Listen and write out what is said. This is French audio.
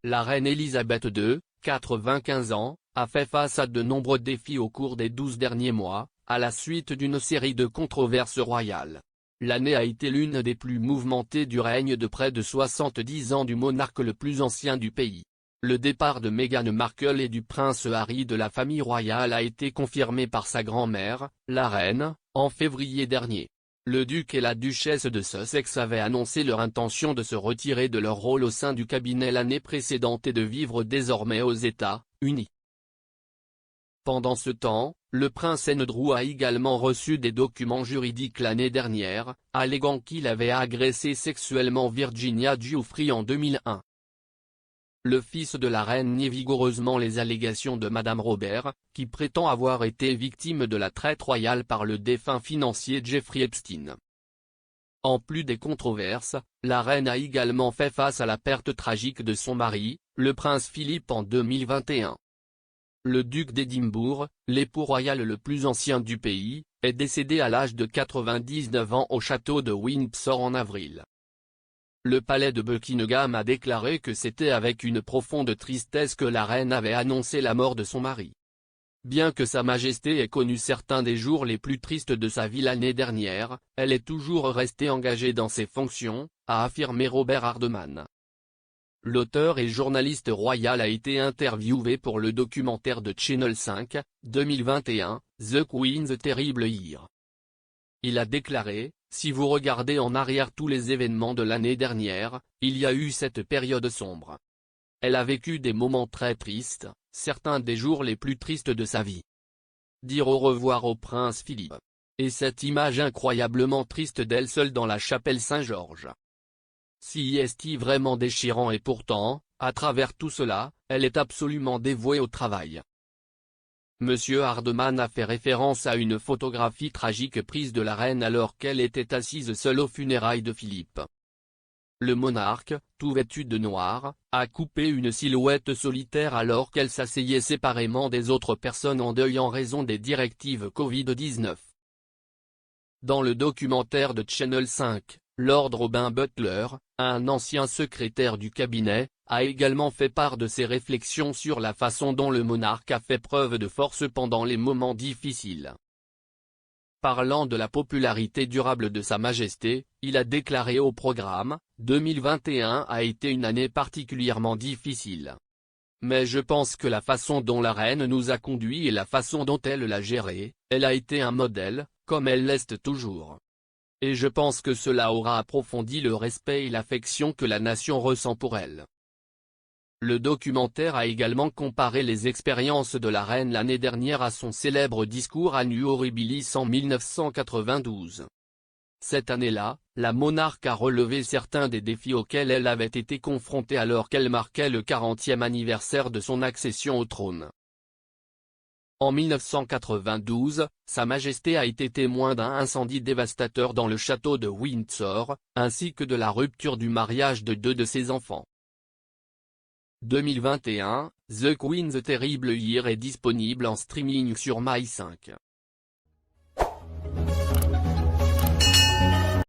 La reine Elisabeth II, 95 ans, a fait face à de nombreux défis au cours des 12 derniers mois, à la suite d'une série de controverses royales. L'année a été l'une des plus mouvementées du règne de près de 70 ans du monarque le plus ancien du pays. Le départ de Meghan Markle et du prince Harry de la famille royale a été confirmé par sa grand-mère, la reine, en février dernier. Le duc et la duchesse de Sussex avaient annoncé leur intention de se retirer de leur rôle au sein du cabinet l'année précédente et de vivre désormais aux États-Unis. Pendant ce temps, le prince Andrew a également reçu des documents juridiques l'année dernière, alléguant qu'il avait agressé sexuellement Virginia Giuffre en 2001. Le fils de la reine nie vigoureusement les allégations de Madame Robert, qui prétend avoir été victime de la traite royale par le défunt financier Jeffrey Epstein. En plus des controverses, la reine a également fait face à la perte tragique de son mari, le prince Philippe en 2021. Le duc d'Édimbourg, l'époux royal le plus ancien du pays, est décédé à l'âge de 99 ans au château de Windsor en avril. Le palais de Buckingham a déclaré que c'était avec une profonde tristesse que la reine avait annoncé la mort de son mari. Bien que Sa Majesté ait connu certains des jours les plus tristes de sa vie l'année dernière, elle est toujours restée engagée dans ses fonctions, a affirmé Robert Hardman. L'auteur et journaliste royal a été interviewé pour le documentaire de Channel 5, 2021, The Queen's Terrible Year. Il a déclaré, « Si vous regardez en arrière tous les événements de l'année dernière, il y a eu cette période sombre. Elle a vécu des moments très tristes, certains des jours les plus tristes de sa vie. Dire au revoir au prince Philippe. Et cette image incroyablement triste d'elle seule dans la chapelle Saint-Georges. C'est vraiment déchirant et pourtant, à travers tout cela, elle est absolument dévouée au travail. » Monsieur Hardman a fait référence à une photographie tragique prise de la reine alors qu'elle était assise seule aux funérailles de Philippe. Le monarque, tout vêtu de noir, a coupé une silhouette solitaire alors qu'elle s'asseyait séparément des autres personnes en deuil en raison des directives Covid-19. Dans le documentaire de Channel 5, Lord Robin Butler, un ancien secrétaire du cabinet, a également fait part de ses réflexions sur la façon dont le monarque a fait preuve de force pendant les moments difficiles. Parlant de la popularité durable de Sa Majesté, il a déclaré au programme, « 2021 a été une année particulièrement difficile. Mais je pense que la façon dont la reine nous a conduits et la façon dont elle l'a géré, elle a été un modèle, comme elle l'est toujours. Et je pense que cela aura approfondi le respect et l'affection que la nation ressent pour elle. » Le documentaire a également comparé les expériences de la reine l'année dernière à son célèbre discours à New Horribilis en 1992. Cette année-là, la monarque a relevé certains des défis auxquels elle avait été confrontée alors qu'elle marquait le 40e anniversaire de son accession au trône. En 1992, Sa Majesté a été témoin d'un incendie dévastateur dans le château de Windsor, ainsi que de la rupture du mariage de deux de ses enfants. 2021, The Queen's Terrible Year est disponible en streaming sur My5.